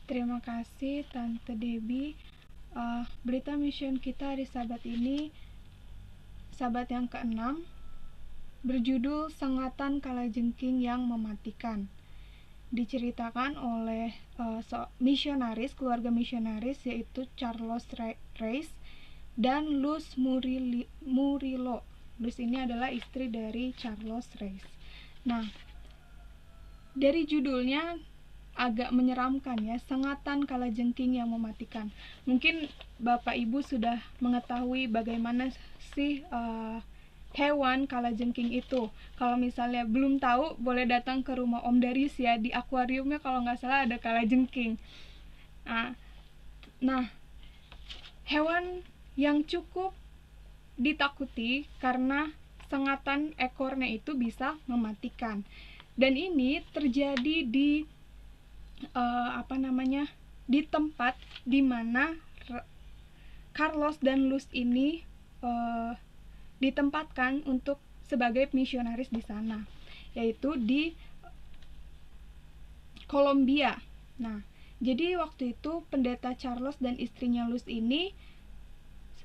Terima kasih Tante Debbie. Berita mission kita hari Sabat ini, Sabat yang ke-6, berjudul Sengatan Kalajengking yang Mematikan. Diceritakan oleh misionaris, keluarga misionaris, yaitu Charles Reis dan Luz Murillo. Luz ini adalah istri dari Charles Reis. Nah, dari judulnya agak menyeramkan ya, sengatan kalajengking yang mematikan. Mungkin Bapak Ibu sudah mengetahui bagaimana sih hewan kalajengking itu. Kalau misalnya belum tahu, boleh datang ke rumah Om Darius ya, di akuariumnya kalau nggak salah ada kalajengking. Nah, hewan yang cukup ditakuti karena sengatan ekornya itu bisa mematikan. Dan ini terjadi di di tempat di mana Carlos dan Luz ini ditempatkan untuk sebagai misionaris di sana, yaitu di Kolombia. Nah, jadi waktu itu pendeta Charles dan istrinya Luz ini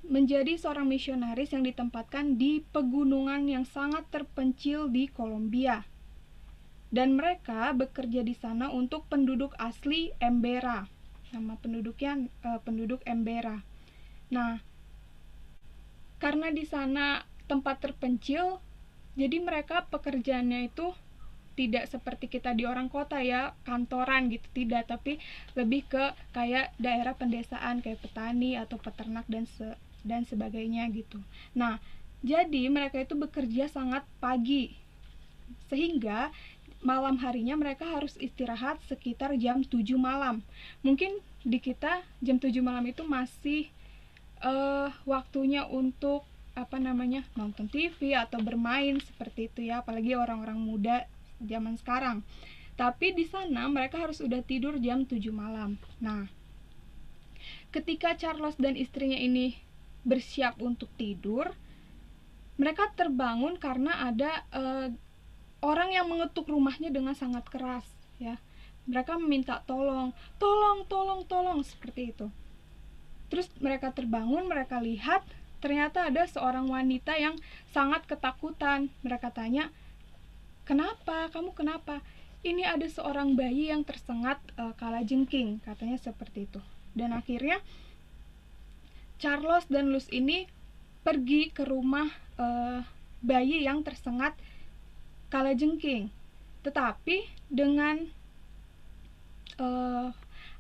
menjadi seorang misionaris yang ditempatkan di pegunungan yang sangat terpencil di Kolombia. Dan mereka bekerja di sana untuk penduduk asli Embera, nama penduduknya penduduk Embera. Nah, karena di sana tempat terpencil, jadi mereka pekerjaannya itu tidak seperti kita di orang kota ya, kantoran gitu, tidak, tapi lebih ke kayak daerah pendesaan, kayak petani atau peternak dan sebagainya gitu. Nah, jadi mereka itu bekerja sangat pagi, sehingga malam harinya mereka harus istirahat sekitar jam 7 malam. Mungkin di kita jam 7 malam itu masih waktunya untuk nonton TV atau bermain seperti itu ya, apalagi orang-orang muda zaman sekarang. Tapi di sana mereka harus udah tidur jam 7 malam. Nah, ketika Charles dan istrinya ini bersiap untuk tidur, mereka terbangun karena ada orang yang mengetuk rumahnya dengan sangat keras ya. Mereka meminta tolong seperti itu. Terus mereka terbangun, mereka lihat ternyata ada seorang wanita yang sangat ketakutan. Mereka tanya, "Kenapa? Kamu kenapa?" "Ini ada seorang bayi yang tersengat kalajengking," katanya seperti itu. Dan akhirnya Charles dan Luz ini pergi ke rumah bayi yang tersengat kalajengking, tetapi dengan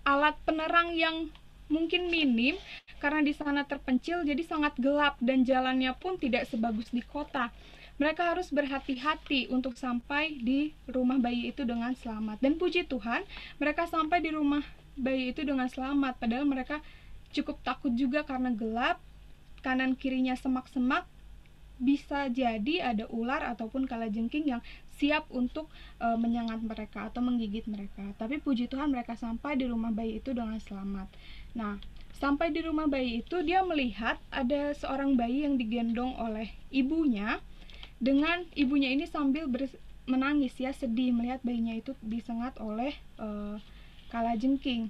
alat penerang yang mungkin minim karena di sana terpencil, jadi sangat gelap dan jalannya pun tidak sebagus di kota. Mereka harus berhati-hati untuk sampai di rumah bayi itu dengan selamat. Dan puji Tuhan, mereka sampai di rumah bayi itu dengan selamat, padahal mereka cukup takut juga karena gelap, kanan kirinya semak-semak, bisa jadi ada ular ataupun kalajengking yang siap untuk menyengat mereka atau menggigit mereka. Tapi puji Tuhan mereka sampai di rumah bayi itu dengan selamat. Nah, sampai di rumah bayi itu dia melihat ada seorang bayi yang digendong oleh ibunya, dengan ibunya ini sambil menangis ya, sedih melihat bayinya itu disengat oleh kalajengking.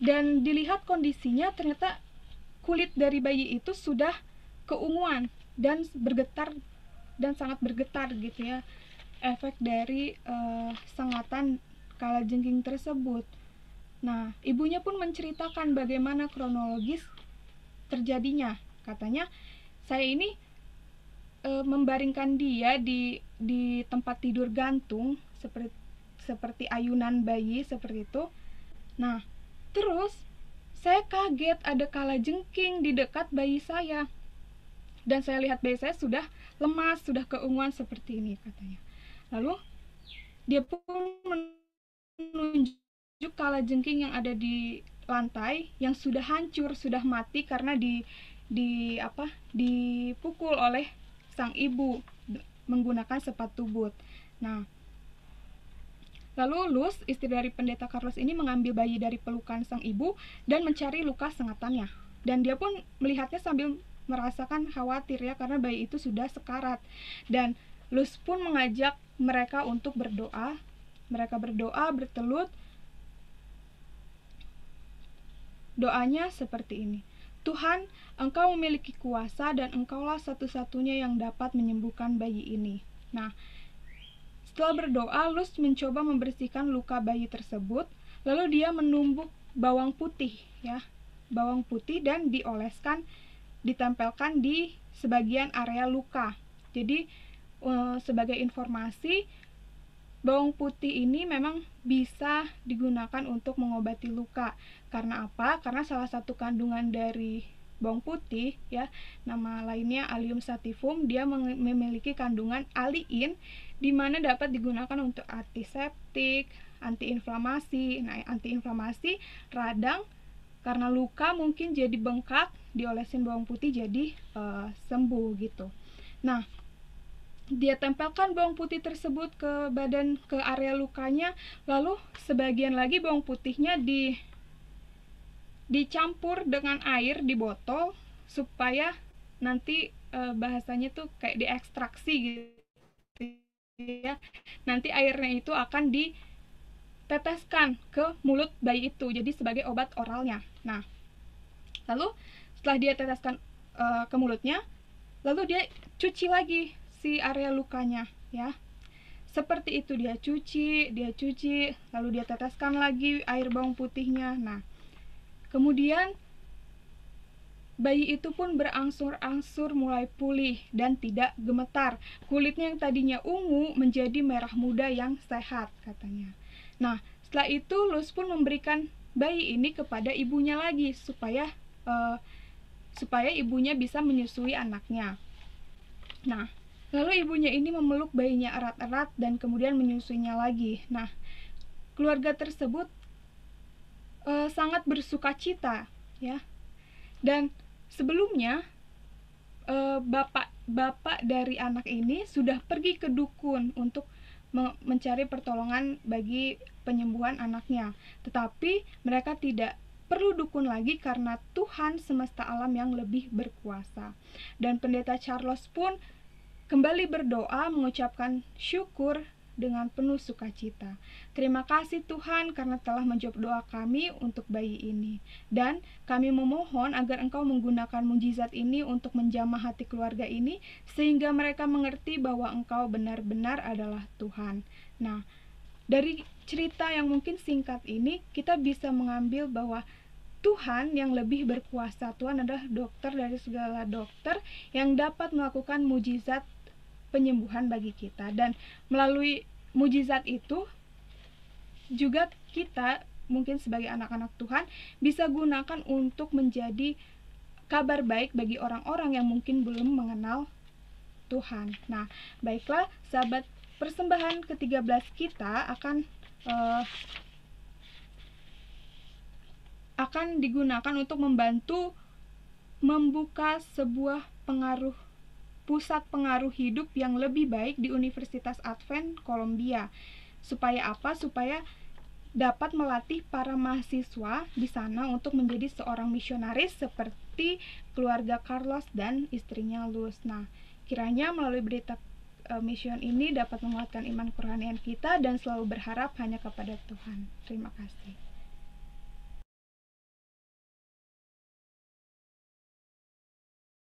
Dan dilihat kondisinya, ternyata kulit dari bayi itu sudah keunguan dan bergetar, dan sangat bergetar gitu ya, efek dari sengatan kalajengking tersebut. Nah, ibunya pun menceritakan bagaimana kronologis terjadinya. Katanya, "Saya ini membaringkan dia di tempat tidur gantung seperti ayunan bayi seperti itu. Nah, terus saya kaget ada kalajengking di dekat bayi saya. Dan saya lihat bayi saya sudah lemas, sudah keunguan seperti ini," katanya. Lalu dia pun menunjuk kalajengking yang ada di lantai yang sudah hancur, sudah mati karena dipukul oleh sang ibu menggunakan sepatu boot. Nah, lalu Luz, istri dari pendeta Carlos ini, mengambil bayi dari pelukan sang ibu dan mencari luka sengatannya. Dan dia pun melihatnya sambil merasakan khawatir ya, karena bayi itu sudah sekarat. Dan Luz pun mengajak mereka untuk berdoa. Mereka berdoa bertelut. Doanya seperti ini. Tuhan, Engkau memiliki kuasa dan Engkaulah satu-satunya yang dapat menyembuhkan bayi ini. Nah, setelah berdoa, Luz mencoba membersihkan luka bayi tersebut, lalu dia menumbuk bawang putih, ya, bawang putih, dan dioleskan, ditempelkan di sebagian area luka. Jadi, sebagai informasi, bawang putih ini memang bisa digunakan untuk mengobati luka. Karena apa? Karena salah satu kandungan dari bawang putih, ya, nama lainnya Allium sativum, dia memiliki kandungan aliin, di mana dapat digunakan untuk antiseptik, antiinflamasi. Nah, antiinflamasi, radang karena luka mungkin jadi bengkak, diolesin bawang putih jadi sembuh gitu. Nah, dia tempelkan bawang putih tersebut ke area lukanya, lalu sebagian lagi bawang putihnya dicampur dengan air di botol supaya nanti bahasanya tuh kayak diekstraksi gitu ya. Nanti airnya itu akan diteteskan ke mulut bayi itu, jadi sebagai obat oralnya. Nah, lalu setelah dia teteskan ke mulutnya, lalu dia cuci lagi si area lukanya, ya. Seperti itu, dia cuci, lalu dia teteskan lagi air bawang putihnya. Nah, kemudian bayi itu pun berangsur-angsur mulai pulih dan tidak gemetar. Kulitnya yang tadinya ungu menjadi merah muda yang sehat, katanya. Nah, setelah itu Luz pun memberikan bayi ini kepada ibunya lagi supaya ibunya bisa menyusui anaknya. Nah, lalu ibunya ini memeluk bayinya erat-erat dan kemudian menyusuinya lagi. Nah, keluarga tersebut sangat bersukacita, ya. Dan sebelumnya bapak dari anak ini sudah pergi ke dukun untuk mencari pertolongan bagi penyembuhan anaknya. Tetapi mereka tidak perlu dukun lagi karena Tuhan semesta alam yang lebih berkuasa. Dan pendeta Charles pun kembali berdoa mengucapkan syukur dengan penuh sukacita. Terima kasih Tuhan karena telah menjawab doa kami untuk bayi ini. Dan kami memohon agar Engkau menggunakan mujizat ini untuk menjamah hati keluarga ini sehingga mereka mengerti bahwa Engkau benar-benar adalah Tuhan. Nah, dari cerita yang mungkin singkat ini kita bisa mengambil bahwa Tuhan yang lebih berkuasa. Tuhan adalah dokter dari segala dokter yang dapat melakukan mujizat penyembuhan bagi kita, dan melalui mujizat itu juga kita mungkin sebagai anak-anak Tuhan bisa gunakan untuk menjadi kabar baik bagi orang-orang yang mungkin belum mengenal Tuhan. Nah, baiklah sahabat, persembahan ke-13 kita akan digunakan untuk membantu membuka sebuah pusat pengaruh hidup yang lebih baik di Universitas Advent Columbia. Supaya apa? Supaya dapat melatih para mahasiswa di sana untuk menjadi seorang misionaris seperti keluarga Carlos dan istrinya Luz. Nah, kiranya melalui berita mission ini dapat menguatkan iman kerohanian kita dan selalu berharap hanya kepada Tuhan. Terima kasih.